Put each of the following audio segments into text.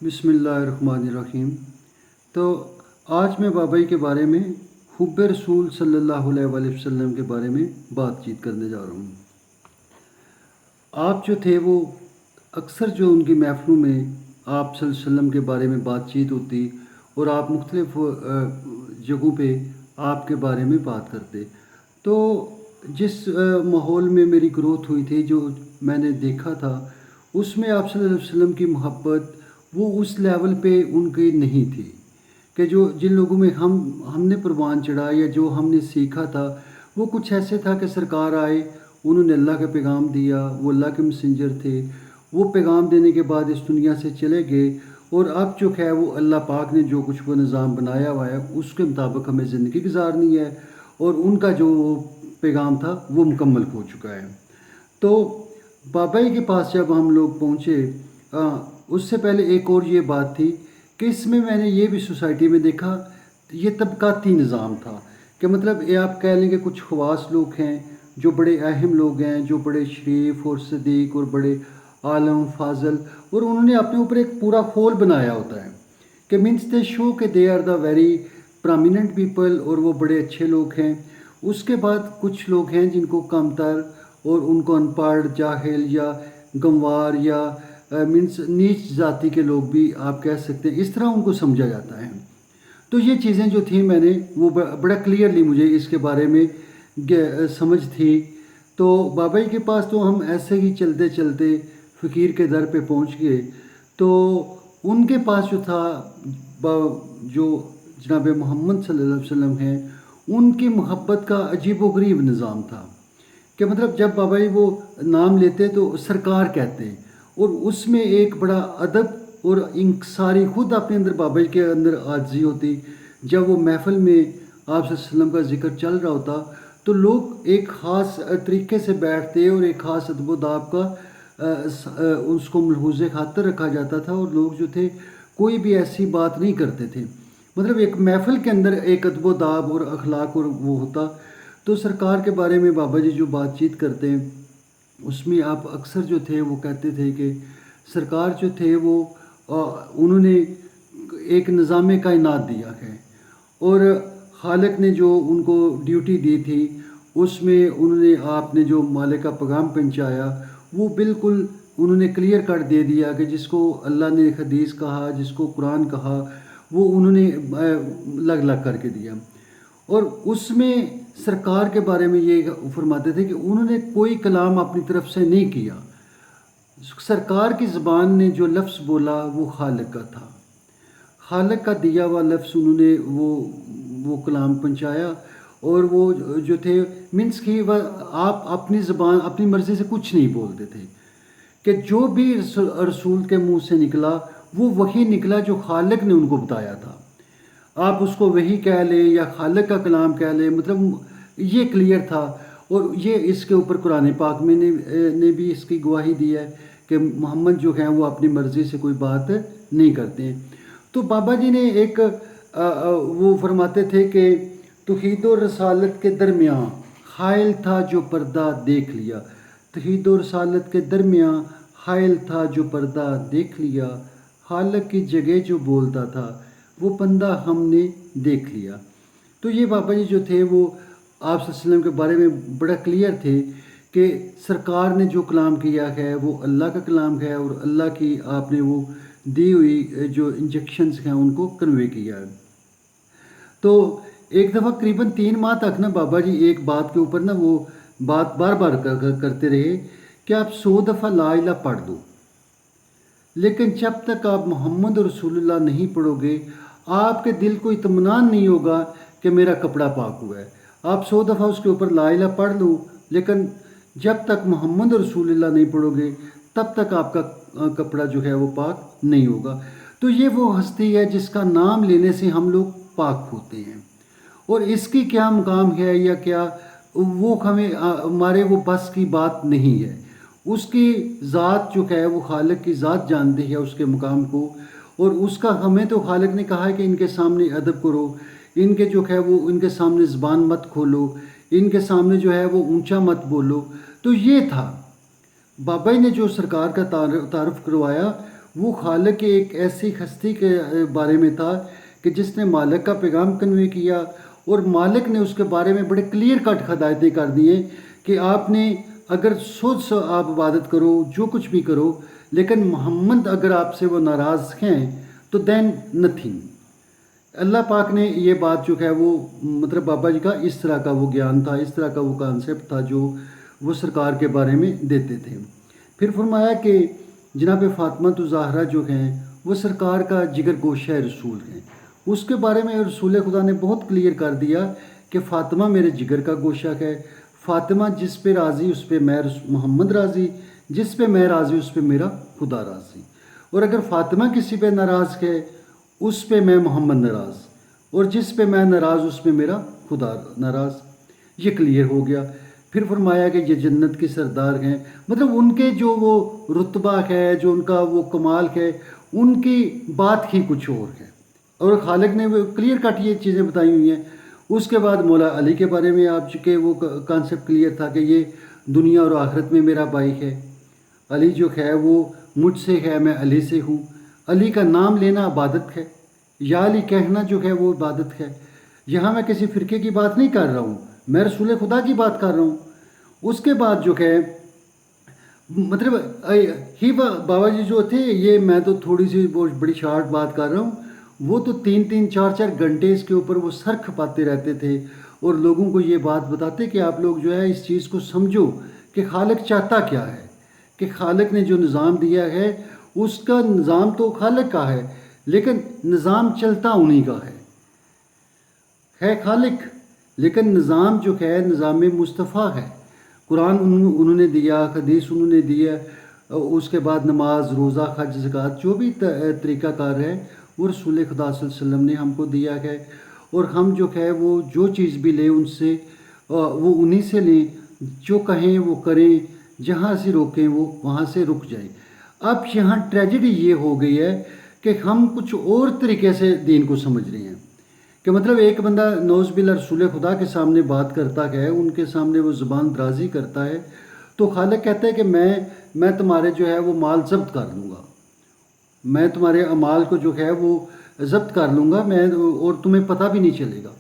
بسم اللہ الرحمن الرحیم۔ تو آج میں بابائی کے بارے میں حب رسول صلی اللہ علیہ وآلہ وسلم کے بارے میں بات چیت کرنے جا رہا ہوں۔ آپ جو تھے وہ اکثر جو ان کی محفلوں میں آپ صلی اللہ علیہ وسلم کے بارے میں بات چیت ہوتی اور آپ مختلف جگہوں پہ آپ کے بارے میں بات کرتے۔ تو جس ماحول میں میری گروتھ ہوئی تھی، جو میں نے دیکھا تھا، اس میں آپ صلی اللہ علیہ وسلم کی محبت وہ اس لیول پہ ان کی نہیں تھی کہ جن لوگوں میں ہم نے پروان چڑھا یا جو ہم نے سیکھا تھا، وہ کچھ ایسے تھا کہ سرکار آئے، انہوں نے اللہ کا پیغام دیا، وہ اللہ کے مسنجر تھے، وہ پیغام دینے کے بعد اس دنیا سے چلے گئے، اور اب جو ہے وہ اللہ پاک نے جو کچھ وہ نظام بنایا ہوا ہے اس کے مطابق ہمیں زندگی گزارنی ہے، اور ان کا جو پیغام تھا وہ مکمل ہو چکا ہے۔ تو بابائی کے پاس جب ہم لوگ پہنچے، اس سے پہلے ایک اور یہ بات تھی کہ اس میں نے یہ بھی سوسائٹی میں دیکھا، یہ طبقاتی نظام تھا کہ مطلب یہ آپ کہہ لیں کہ کچھ خواص لوگ ہیں جو بڑے اہم لوگ ہیں، جو بڑے شریف اور صدیق اور بڑے عالم فاضل، اور انہوں نے اپنے اوپر ایک پورا ہول بنایا ہوتا ہے کہ مینس دے شو کہ they are the very prominent people, اور وہ بڑے اچھے لوگ ہیں۔ اس کے بعد کچھ لوگ ہیں جن کو کم تر اور ان کو ان پڑھ، جاہل یا گنوار یا مینس نیچ ذاتی کے لوگ بھی آپ کہہ سکتے ہیں، اس طرح ان کو سمجھا جاتا ہے۔ تو یہ چیزیں جو تھیں میں نے وہ بڑا کلیئرلی مجھے اس کے بارے میں سمجھ تھی۔ تو بابائی کے پاس تو ہم ایسے ہی چلتے چلتے فقیر کے در پہ پہنچ گئے۔ تو ان کے پاس جو تھا، جو جناب محمد صلی اللہ علیہ وسلم ہیں، ان کی محبت کا عجیب و غریب نظام تھا کہ مطلب جب بابائی وہ نام لیتے تو سرکار کہتے، اور اس میں ایک بڑا ادب اور انکساری خود اپنے اندر بابائی کے اندر عاجزی ہوتی۔ جب وہ محفل میں آپ صلی اللہ علیہ وسلم کا ذکر چل رہا ہوتا تو لوگ ایک خاص طریقے سے بیٹھتے اور ایک خاص ادب و داب کا اس کو ملحوظ خاطر رکھا جاتا تھا، اور لوگ جو تھے کوئی بھی ایسی بات نہیں کرتے تھے۔ مطلب ایک محفل کے اندر ایک ادب و داب اور اخلاق اور وہ ہوتا۔ تو سرکار کے بارے میں بابا جی جو بات چیت کرتے ہیں اس میں آپ اکثر جو تھے وہ کہتے تھے کہ سرکار جو تھے وہ انہوں نے ایک نظام کائنات دیا ہے، اور خالق نے جو ان کو ڈیوٹی دی تھی اس میں انہوں نے آپ نے جو مالک کا پیغام پہنچایا وہ بالکل انہوں نے کلیئر کٹ دے دیا کہ جس کو اللہ نے حدیث کہا، جس کو قرآن کہا، وہ انہوں نے لگ لگ کر کے دیا۔ اور اس میں سرکار کے بارے میں یہ فرماتے تھے کہ انہوں نے کوئی کلام اپنی طرف سے نہیں کیا، سرکار کی زبان نے جو لفظ بولا وہ خالق کا تھا، خالق کا دیا ہوا لفظ انہوں نے وہ کلام پہنچایا، اور وہ جو تھے مینس کی آپ اپنی زبان اپنی مرضی سے کچھ نہیں بولتے تھے، کہ جو بھی رسول کے منہ سے نکلا وہ وہی نکلا جو خالق نے ان کو بتایا تھا۔ آپ اس کو وہی کہہ لیں یا خالق کا کلام کہہ لیں، مطلب یہ کلیئر تھا۔ اور یہ اس کے اوپر قرآن پاک میں نے بھی اس کی گواہی دی ہے کہ محمد جو ہیں وہ اپنی مرضی سے کوئی بات نہیں کرتے ہیں۔ تو بابا جی نے ایک وہ فرماتے تھے کہ توحید و رسالت کے درمیان حائل تھا جو پردہ دیکھ لیا، توحید و رسالت کے درمیان حائل تھا جو پردہ دیکھ لیا، خالق کی جگہ جو بولتا تھا وہ بندہ ہم نے دیکھ لیا۔ تو یہ بابا جی جو تھے وہ آپ صلی اللہ علیہ وسلم کے بارے میں بڑا کلیئر تھے کہ سرکار نے جو کلام کیا ہے وہ اللہ کا کلام ہے، اور اللہ کی آپ نے وہ دی ہوئی جو انجیکشنز ہیں ان کو کنوے کیا ہے۔ تو ایک دفعہ قریباً 3 ماہ تک نا بابا جی ایک بات کے اوپر نا وہ بات بار بار کرتے رہے کہ آپ 100 دفعہ لا الہ پڑھ دو، لیکن جب تک آپ محمد رسول اللہ نہیں پڑھو گے آپ کے دل کو اطمینان نہیں ہوگا کہ میرا کپڑا پاک ہوا ہے۔ آپ 100 دفعہ اس کے اوپر لا الہ پڑھ لو، لیکن جب تک محمد رسول اللہ نہیں پڑھو گے تب تک آپ کا کپڑا جو ہے وہ پاک نہیں ہوگا۔ تو یہ وہ ہستی ہے جس کا نام لینے سے ہم لوگ پاک ہوتے ہیں، اور اس کی کیا مقام ہے یا کیا وہ ہمارے وہ بس کی بات نہیں ہے۔ اس کی ذات جو ہے وہ خالق کی ذات جانتی ہے اس کے مقام کو، اور اس کا ہمیں تو خالق نے کہا ہے کہ ان کے سامنے ادب کرو، ان کے جو ہے وہ ان کے سامنے زبان مت کھولو، ان کے سامنے جو ہے وہ اونچا مت بولو۔ تو یہ تھا بابا جی نے جو سرکار کا تعارف کروایا، وہ خالق کی ایک ایسی ہستی کے بارے میں تھا کہ جس نے مالک کا پیغام کنوے کیا، اور مالک نے اس کے بارے میں بڑے کلیئر کٹ ہدایتیں کر دی ہیں کہ آپ نے اگر سو آپ عبادت کرو، جو کچھ بھی کرو، لیکن محمد اگر آپ سے وہ ناراض ہیں تو دین نتھنگ۔ اللہ پاک نے یہ بات جو ہے وہ مطلب بابا جی کا اس طرح کا وہ گیان تھا، اس طرح کا وہ کانسیپٹ تھا جو وہ سرکار کے بارے میں دیتے تھے۔ پھر فرمایا کہ جناب فاطمہ زہرا جو ہیں وہ سرکار کا جگر گوشہ رسول ہیں۔ اس کے بارے میں رسول خدا نے بہت کلیئر کر دیا کہ فاطمہ میرے جگر کا گوشہ ہے، فاطمہ جس پہ راضی اس پہ میں محمد راضی، جس پہ میں راضی اس پہ میرا خدا راضی، اور اگر فاطمہ کسی پہ ناراض ہے اس پہ میں محمد ناراض، اور جس پہ میں ناراض اس پہ میرا خدا ناراض۔ یہ کلیئر ہو گیا۔ پھر فرمایا کہ یہ جنت کے سردار ہیں، مطلب ان کے جو وہ رتبہ ہے، جو ان کا وہ کمال ہے، ان کی بات ہی کچھ اور ہے، اور خالق نے وہ کلیئر کٹ یہ چیزیں بتائی ہوئی ہیں۔ اس کے بعد مولا علی کے بارے میں آپ چکے وہ کانسیپٹ کلیئر تھا کہ یہ دنیا اور آخرت میں میرا بھائی ہے، علی جو ہے وہ مجھ سے ہے، میں علی سے ہوں۔ علی کا نام لینا عبادت ہے، یا علی کہنا جو ہے وہ عبادت ہے۔ یہاں میں کسی فرقے کی بات نہیں کر رہا ہوں، میں رسول خدا کی بات کر رہا ہوں۔ اس کے بعد جو ہے مطلب ہی بابا جی جو تھے، یہ میں تو تھوڑی سی بڑی شارٹ بات کر رہا ہوں، وہ تو 3-4 گھنٹے اس کے اوپر وہ سر کھپاتے رہتے تھے اور لوگوں کو یہ بات بتاتے کہ آپ لوگ جو ہے اس چیز کو سمجھو کہ خالق چاہتا کیا ہے، کہ خالق نے جو نظام دیا ہے اس کا نظام تو خالق کا ہے، لیکن نظام چلتا انہی کا ہے خالق، لیکن نظام جو ہے نظام مصطفیٰ ہے۔ قرآن انہوں نے دیا، حدیث انہوں نے دیا، اس کے بعد نماز، روزہ، حج، زکوٰۃ، جو بھی طریقہ کار ہے وہ رسول خدا صلی اللہ علیہ وسلم نے ہم کو دیا ہے، اور ہم جو ہے وہ جو چیز بھی لیں ان سے وہ انہی سے لیں، جو کہیں وہ کریں، جہاں سے روکیں وہ وہاں سے رک جائیں۔ اب یہاں ٹریجڈی یہ ہو گئی ہے کہ ہم کچھ اور طریقے سے دین کو سمجھ رہے ہیں، کہ مطلب ایک بندہ نوز باللہ رسول خدا کے سامنے بات کرتا ہے، ان کے سامنے وہ زبان درازی کرتا ہے، تو خالق کہتا ہے کہ میں تمہارے جو ہے وہ مال ضبط کر لوں گا، میں تمہارے اعمال کو جو ہے وہ ضبط کر لوں گا، میں اور تمہیں پتہ بھی نہیں چلے گا۔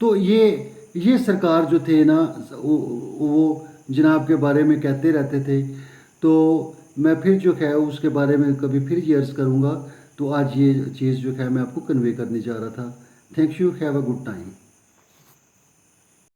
تو یہ سرکار جو تھے نا وہ جناب کے بارے میں کہتے رہتے تھے، تو میں پھر جو ہے اس کے بارے میں کبھی پھر یہ عرض کروں گا۔ تو آج یہ چیز جو ہے میں آپ کو کنوے کرنے جا رہا تھا۔ Thank you, have a good time.